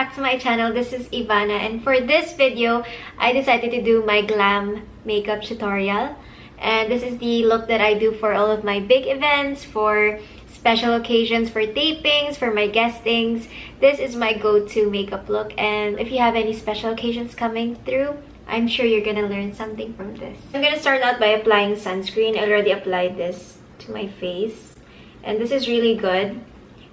back to my channel. This is Ivana, and for this video, I decided to do my glam makeup tutorial. And this is the look that I do for all of my big events, for special occasions, for tapings, for my guestings. This is my go-to makeup look, and if you have any special occasions coming through, I'm sure you're gonna learn something from this. I'm gonna start out by applying sunscreen. I already applied this to my face, and this is really good.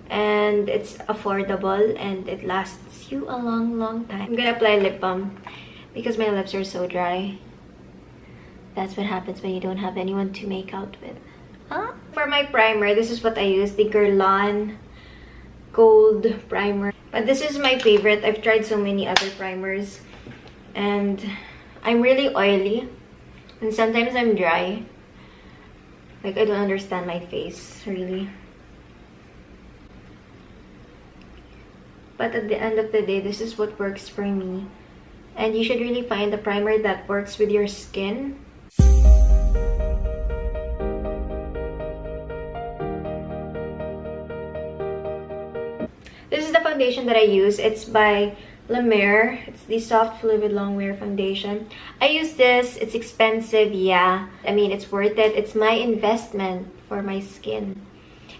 And it's affordable and it lasts you a long time. I'm gonna apply lip balm because my lips are so dry. That's what happens when you don't have anyone to make out with. Huh? For my primer, this is what I use, the Guerlain Gold Primer. But this is my favorite. I've tried so many other primers and I'm really oily and sometimes I'm dry. Like, I don't understand my face, really. But at the end of the day, this is what works for me. And you should really find a primer that works with your skin. This is the foundation that I use. It's by La Mer. It's the Soft Fluid Long Wear Foundation. I use this. It's expensive, yeah. I mean, it's worth it. It's my investment for my skin.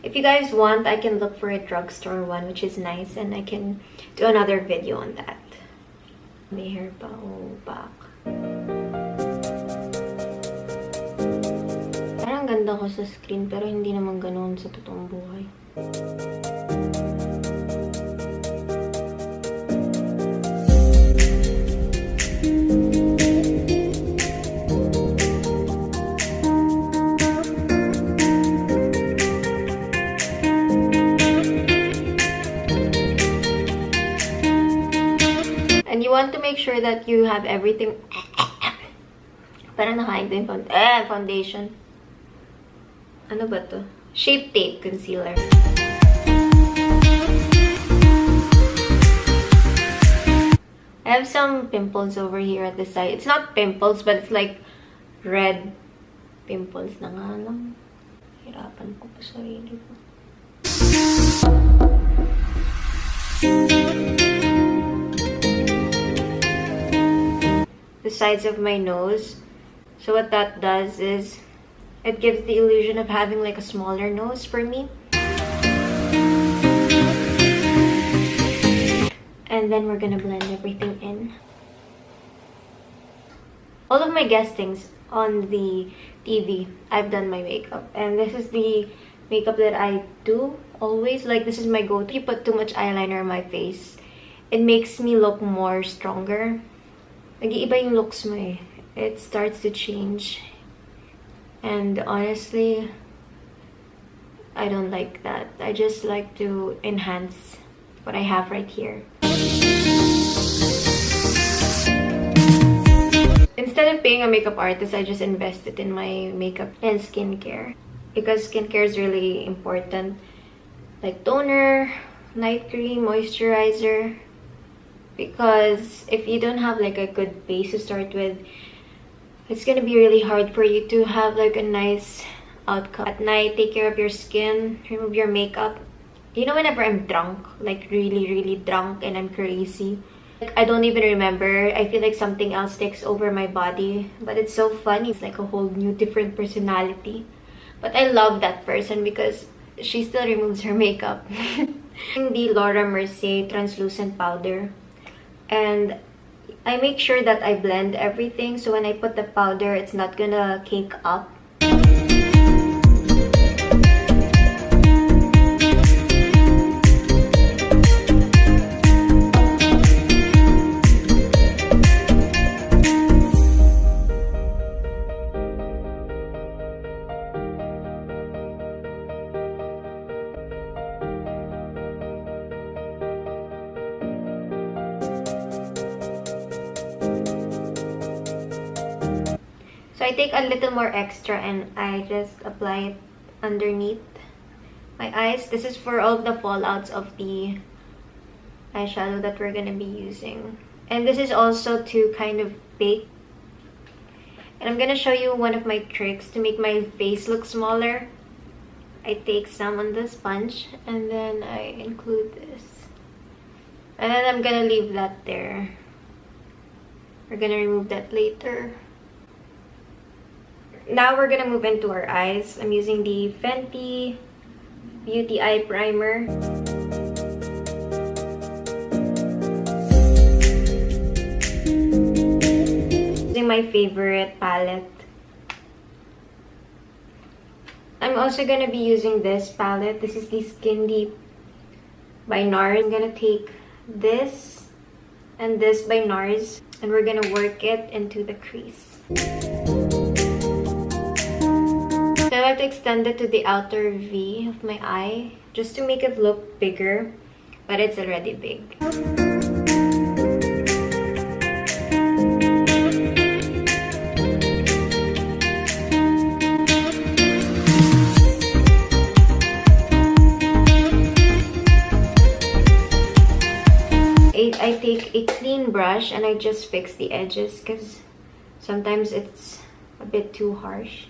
If you guys want, I can look for a drugstore one, which is nice, and I can do another video on that. May hair pa, oh, back. Parang ganda ko sa screen, pero hindi naman ganoon sa totoong buhay. And you want to make sure that you have everything. Parang nakain ko yung foundation. Ano ba to? Shape Tape Concealer. I have some pimples over here at the side. It's not pimples, but it's like red pimples na nga lang. Hirapan ko pa sarili ko. The sides of my nose. So what that does is it gives the illusion of having like a smaller nose for me. And then we're gonna blend everything in. All of my guestings on the TV, I've done my makeup, and this is the makeup that I do always. Like, this is my go-to. If you put too much eyeliner on my face, it makes me look more stronger. Nag-iiba yung looks mo eh. It starts to change. And honestly, I don't like that. I just like to enhance what I have right here. Instead of paying a makeup artist, I just invested in my makeup and skincare. Because skincare is really important. Like toner, night cream, moisturizer. Because if you don't have like a good base to start with, it's gonna be really hard for you to have like a nice outcome. At night, take care of your skin, remove your makeup. You know, whenever I'm drunk, like really drunk and I'm crazy, like I don't even remember. I feel like something else takes over my body. But it's so funny. It's like a whole new different personality. But I love that person because she still removes her makeup. The Laura Mercier translucent powder. And I make sure that I blend everything, so when I put the powder, it's not gonna cake up. So I take a little more extra and I just apply it underneath my eyes. This is for all the fallouts of the eyeshadow that we're gonna be using. And this is also to kind of bake. And I'm gonna show you one of my tricks to make my face look smaller. I take some on the sponge and then I include this. And then I'm gonna leave that there. We're gonna remove that later. Now we're gonna move into our eyes. I'm using the Fenty Beauty Eye Primer. Using my favorite palette. I'm also gonna be using this palette. This is the Skin Deep by NARS. I'm gonna take this and this by NARS, and we're gonna work it into the crease. So I like to extend it to the outer V of my eye just to make it look bigger, but it's already big. I take a clean brush and I just fix the edges because sometimes it's a bit too harsh.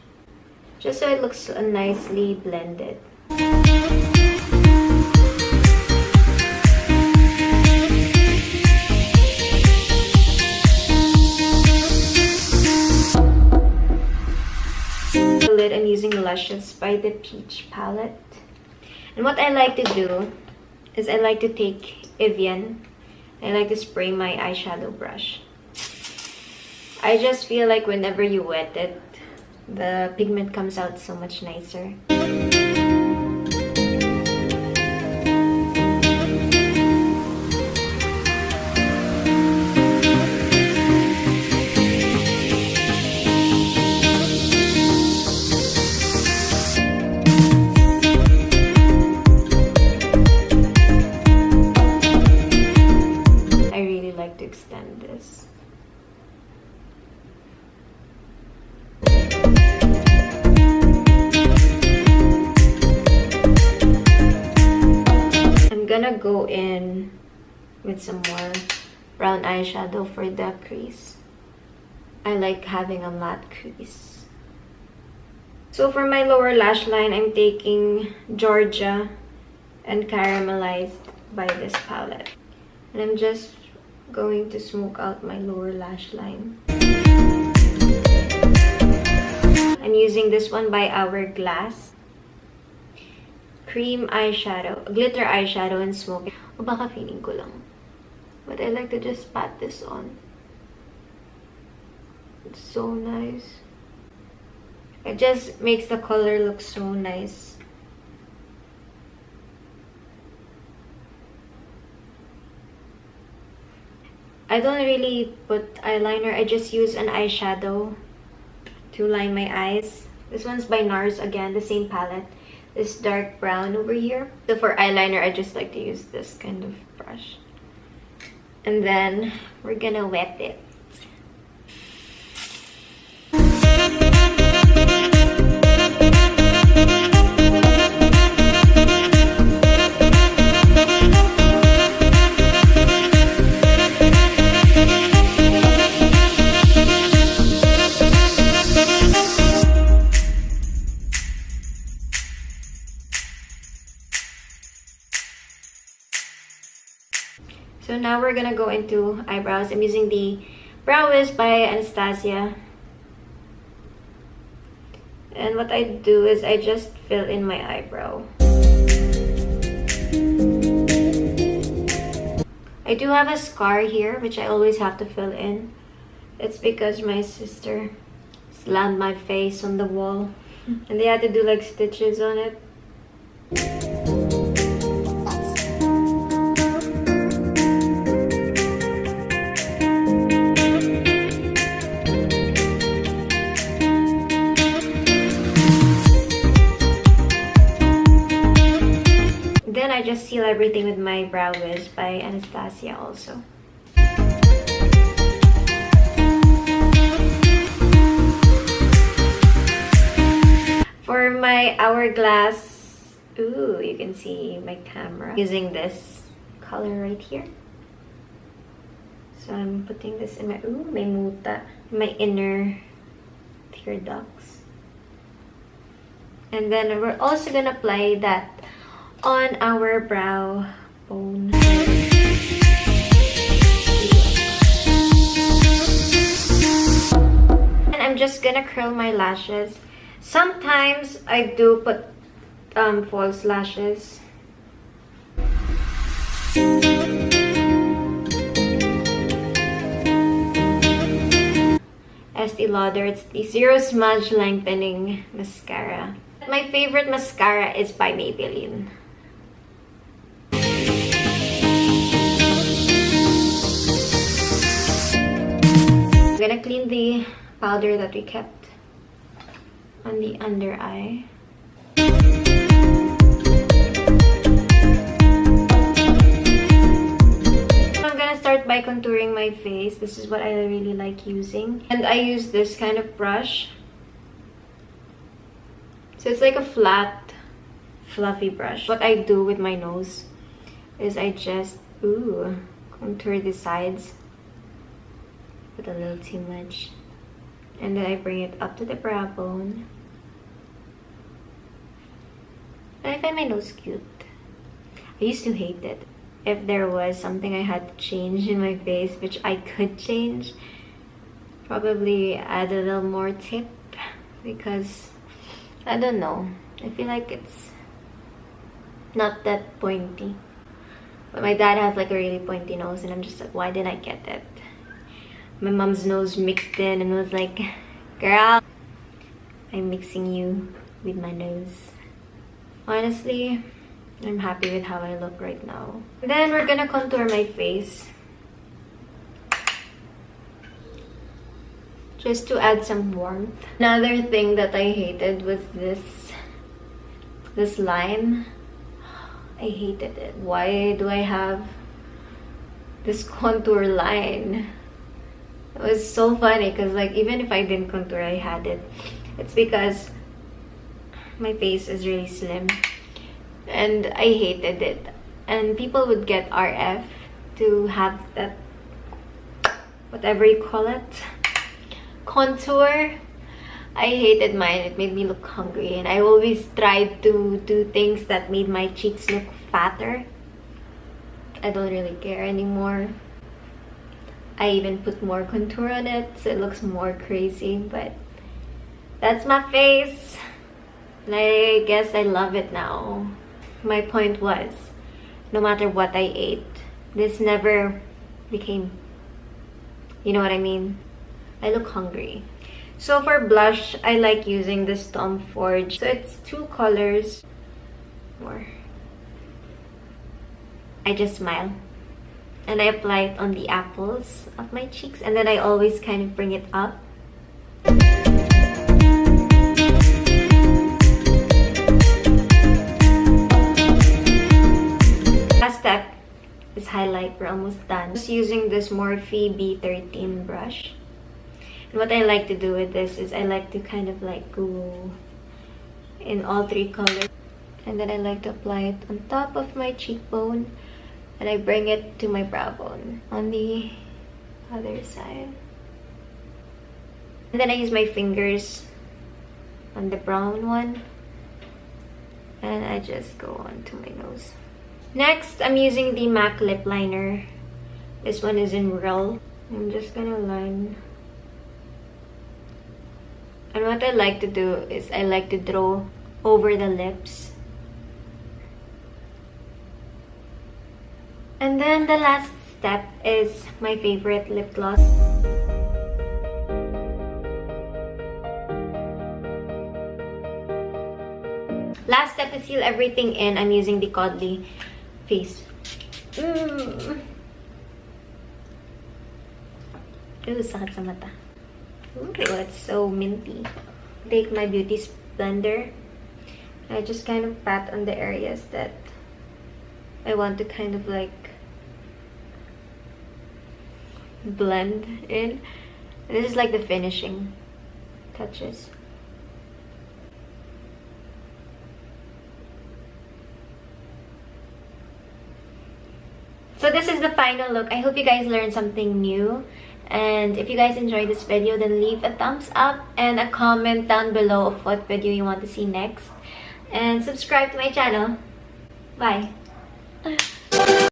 Just so it looks nicely blended. The lid, I'm using Luscious by the Peach palette. And what I like to do is I like to take Evian. I like to spray my eyeshadow brush. I just feel like whenever you wet it, the pigment comes out so much nicer. To extend this. I'm gonna go in with some more brown eyeshadow for the crease. I like having a matte crease. So for my lower lash line, I'm taking Georgia and Caramelized by this palette. And I'm just going to smoke out my lower lash line. I'm using this one by Hourglass. Cream eyeshadow, glitter eyeshadow and smoke. O baka feeling ko lang. But I like to just pat this on. It's so nice. It just makes the color look so nice. I don't really put eyeliner. I just use an eyeshadow to line my eyes. This one's by NARS again, the same palette. This dark brown over here. So for eyeliner, I just like to use this kind of brush. And then we're gonna wet it. So now we're gonna go into eyebrows. I'm using the Brow Wiz by Anastasia. And what I do is I just fill in my eyebrow. I do have a scar here, which I always have to fill in. It's because my sister slammed my face on the wall. And they had to do like stitches on it. Then I just seal everything with my Brow Wiz by Anastasia also. For my Hourglass, ooh, you can see my camera. Using this color right here. So I'm putting this in my, ooh, may muta, my inner tear ducts. And then we're also gonna apply that on our brow bone. just gonna curl my lashes. Sometimes I do put false lashes. Estee Lauder, it's the Zero Smudge Lengthening Mascara. My favorite mascara is by Maybelline. I'm gonna clean the powder that we kept on the under eye. I'm gonna start by contouring my face. This is what I really like using. And I use this kind of brush. So it's like a flat, fluffy brush. What I do with my nose is I just, contour the sides. Put a little too much. And then I bring it up to the brow bone. And I find my nose cute. I used to hate it. If there was something I had to change in my face, which I could change, probably add a little more tip, because I don't know, I feel like it's not that pointy. But my dad has like a really pointy nose, and I'm just like, why didn't I get it? My mom's nose mixed in and was like, girl, I'm mixing you with my nose. Honestly, I'm happy with how I look right now. Then we're gonna contour my face. Just to add some warmth. Another thing that I hated was this line. I hated it. Why do I have this contour line? It was so funny because like even if I didn't contour, I had it. It's because my face is really slim. And I hated it. And people would get RF to have that, whatever you call it, contour. I hated mine. It made me look hungry. And I always tried to do things that made my cheeks look fatter. I don't really care anymore. I even put more contour on it so it looks more crazy. But that's my face. And I guess I love it now. My point was, no matter what I ate, this never became, you know what I mean? I look hungry. So for blush, I like using this Tom Ford. So it's 2 colors. More. I just smile. And I apply it on the apples of my cheeks. And then I always kind of bring it up. Last step is highlight. We're almost done. Just using this Morphe B13 brush. And what I like to do with this is I like to kind of like go in all 3 colors. And then I like to apply it on top of my cheekbone. And I bring it to my brow bone on the other side. And then I use my fingers on the brown one. And I just go onto my nose. Next, I'm using the MAC lip liner. This one is in Real. I'm just gonna line. And what I like to do is I like to draw over the lips. And then the last step is my favorite lip gloss. Last step is seal everything in. I'm using the Codley face. Ooh, sakit sa mata. Ooh, it's so minty. Take my beauty blender. I just kind of pat on the areas that I want to kind of like blend in. And this is like the finishing touches. So this is the final look. I hope you guys learned something new. And if you guys enjoyed this video, then leave a thumbs up and a comment down below of what video you want to see next. And subscribe to my channel. Bye.